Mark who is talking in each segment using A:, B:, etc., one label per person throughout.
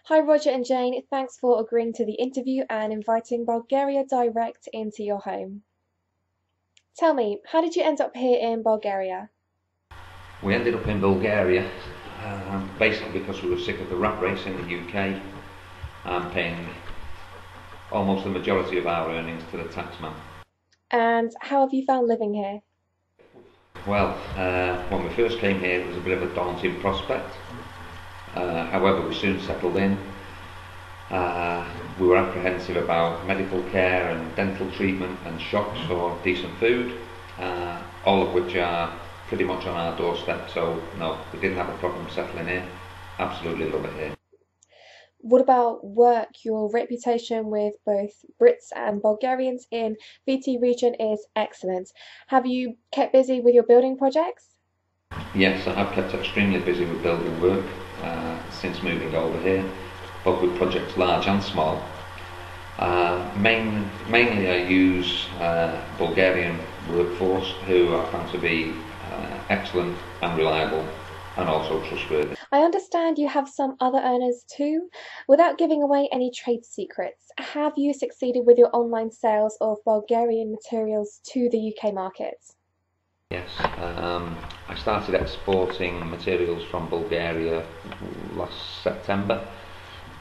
A: Hi, Roger and Jane. Thanks for agreeing to the interview and inviting Bulgaria Direct into your home. Tell me, how did you end up here in Bulgaria?
B: We ended up in Bulgaria basically because we were sick of the rat race in the UK and paying almost the majority of our earnings to the taxman.
A: And how have you found living here?
B: Well, when we first came here, it was a bit of a daunting prospect. However, we soon settled in. Uh, we were apprehensive about medical care and dental treatment and shops for decent food, all of which are pretty much on our doorstep. So, no, we didn't have a problem settling in. Absolutely love it here.
A: What about work? Your reputation with both Brits and Bulgarians in VT region is excellent. Have you kept busy with your building projects?
B: Yes, I've kept extremely busy with building work since moving over here, both with projects large and small. Mainly I use Bulgarian workforce who I found to be excellent and reliable and also trustworthy.
A: I understand you have some other earners too. Without giving away any trade secrets, have you succeeded with your online sales of Bulgarian materials to the UK market?
B: Yes, I started exporting materials from Bulgaria last September.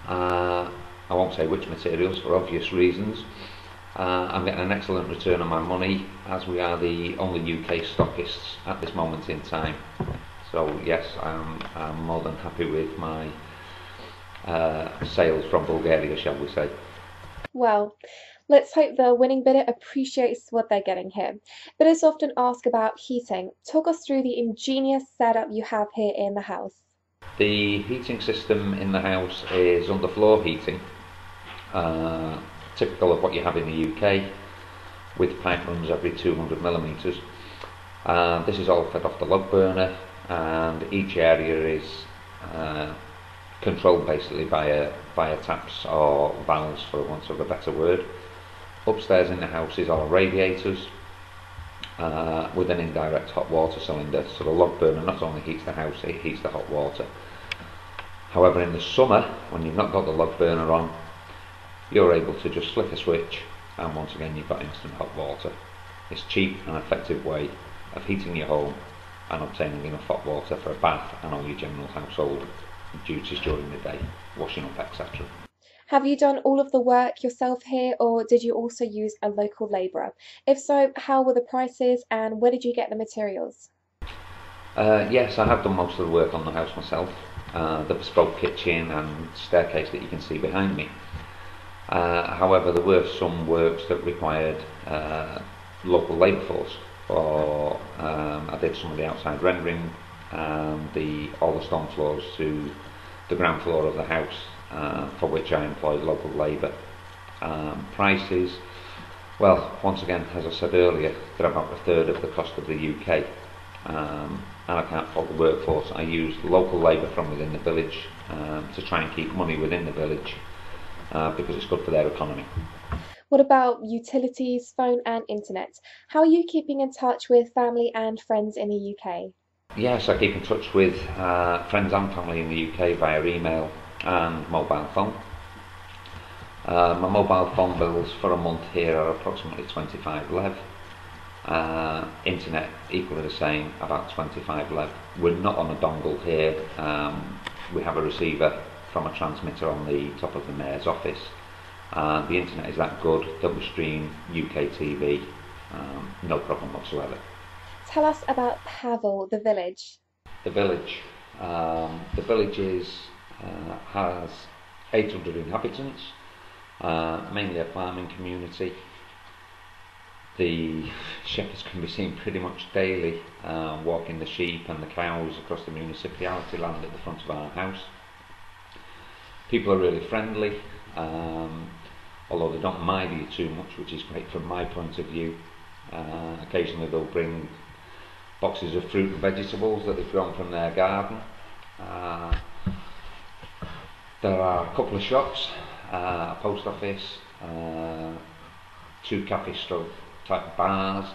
B: Uh, I won't say which materials for obvious reasons. I'm getting an excellent return on my money as we are the only UK stockists at this moment in time. So yes, I'm more than happy with my sales from Bulgaria, shall we say.
A: Well, let's hope the winning bidder appreciates what they're getting here. Bidders often ask about heating. Talk us through the ingenious setup you have here in the house.
B: The heating system in the house is underfloor heating, uh, typical of what you have in the UK, with pipe runs every 200 millimetres. This is all fed off the log burner, and each area is uh, controlled basically via taps or valves, for want of a better word. Upstairs in the house is all radiators with an indirect hot water cylinder, so the log burner not only heats the house, it heats the hot water. However, in the summer, when you've not got the log burner on, you're able to just flick a switch and once again you've got instant hot water. It's a cheap and effective way of heating your home and obtaining enough hot water for a bath and all your general household duties during the day, washing up, etc.
A: Have you done all of the work yourself here, or did you also use a local labourer? If so, how were the prices and where did you get the materials?
B: Yes, I have done most of the work on the house myself. The bespoke kitchen and staircase that you can see behind me. However, there were some works that required local labour force. Or I did some of the outside rendering and all the stone floors to the ground floor of the house, for which I employed local labour. Prices, well, once again, as I said earlier, they're about a third of the cost of the UK. And I can't fault the workforce. I used local labour from within the village to try and keep money within the village because it's good for their economy.
A: What about utilities, phone, and internet? How are you keeping in touch with family and friends in the UK?
B: Yes, I keep in touch with friends and family in the UK via email and mobile phone. My mobile phone bills for a month here are approximately 25 lev. Internet equally the same, about 25 lev. We're not on a dongle here. We have a receiver from a transmitter on the top of the mayor's office. The internet is that good that we stream UK TV, no problem whatsoever.
A: Tell us about Pavel, the village.
B: The village, the village has 800 inhabitants, mainly a farming community. The shepherds can be seen pretty much daily walking the sheep and the cows across the municipality land at the front of our house. People are really friendly, although they don't mind you too much, which is great from my point of view. Occasionally they'll bring boxes of fruit and vegetables that they've grown from their garden. Uh, there are a couple of shops, a post office, two cafe stroke type bars,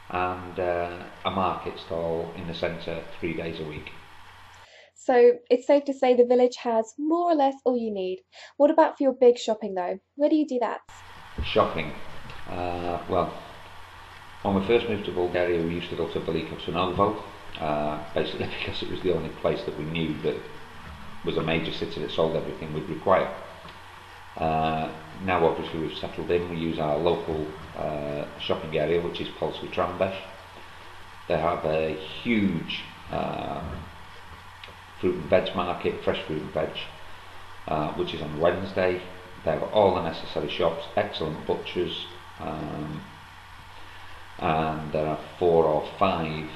B: and a market stall in the centre 3 days a week.
A: So it's safe to say the village has more or less all you need. What about for your big shopping though? Where do you do that?
B: Shopping. Well, when we first moved to Bulgaria, we used to go to Veliko Trnovo, basically because it was the only place that we knew that was a major city that sold everything we'd require. Now obviously we've settled in, we use our local shopping area, which is Polski Trambesh. They have a huge fruit and veg market, fresh fruit and veg, which is on Wednesday. They have all the necessary shops, excellent butchers, and there are 4 or 5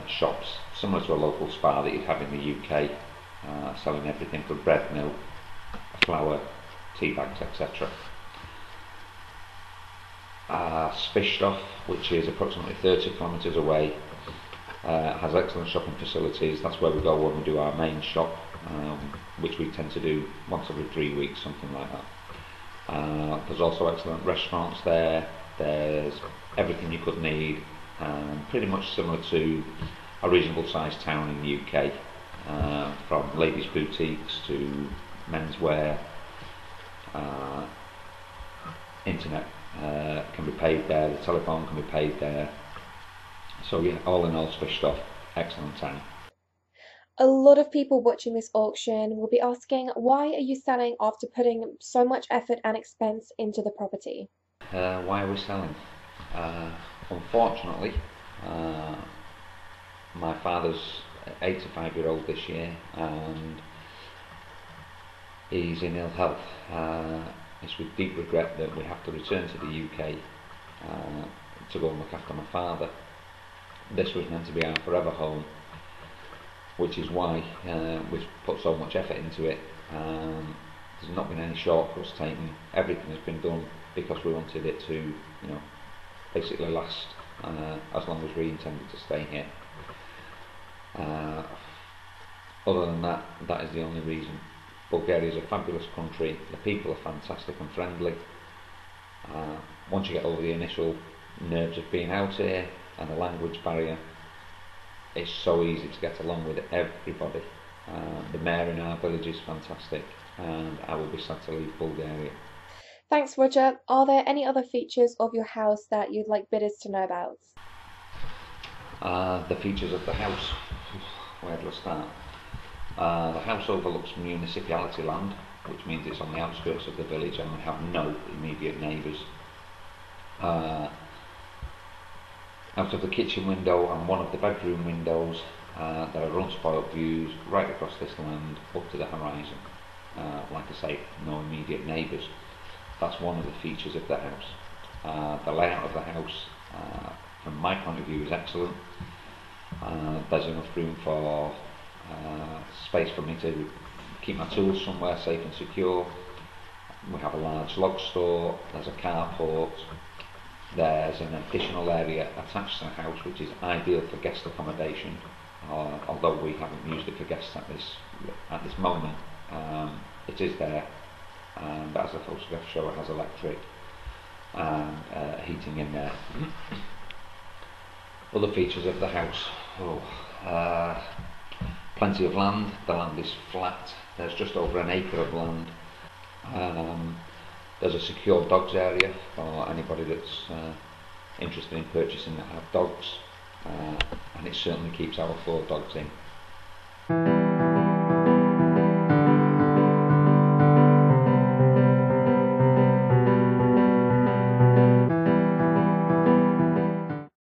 B: shops similar to a local Spar that you'd have in the UK, selling everything from bread, milk, flour, tea bags, etc. Spistoff, which is approximately 30 kilometres away, has excellent shopping facilities. That's where we go when we do our main shop, which we tend to do once every 3 weeks, something like that. There's also excellent restaurants there. There's everything you could need, pretty much similar to a reasonable sized town in the UK, from ladies' boutiques to menswear. Internet can be paid there, the telephone can be paid there. So yeah, all in all, Spistoff, excellent town.
A: A lot of people watching this auction will be asking, why are you selling after putting so much effort and expense into the property?
B: Why are we selling? Unfortunately, uh, my father's 85-year-old this year, and he's in ill health. It's with deep regret that we have to return to the UK to go and look after my father. This was meant to be our forever home, which is why we've put so much effort into it. There's not been any shortcuts taken. Everything has been done because we wanted it to, basically last as long as we intended to stay here. Other than that, that is the only reason. Bulgaria is a fabulous country. The people are fantastic and friendly. Once you get over the initial nerves of being out here and the language barrier, it's so easy to get along with everybody. The mayor in our village is fantastic, and I will be sad to leave Bulgaria.
A: Thanks, Roger. Are there any other features of your house that you'd like bidders to know about?
B: The features of the house. Where do I start? The house overlooks municipality land, which means it's on the outskirts of the village and we have no immediate neighbours. Out of the kitchen window and one of the bedroom windows, there are unspoilt views right across this land up to the horizon. Like I say, no immediate neighbours. That's one of the features of the house. The layout of the house, from my point of view, is excellent. There's enough room for space for me to keep my tools somewhere safe and secure. We have a large log store, there's a carport, there's an additional area attached to the house which is ideal for guest accommodation, although we haven't used it for guests at this moment. It is there, and as the photographs show, it has electric and heating in there. Other features of the house. Plenty of land. The land is flat. There's just over an acre of land. There's a secure dogs area for anybody that's interested in purchasing that have dogs, and it certainly keeps our 4 dogs in.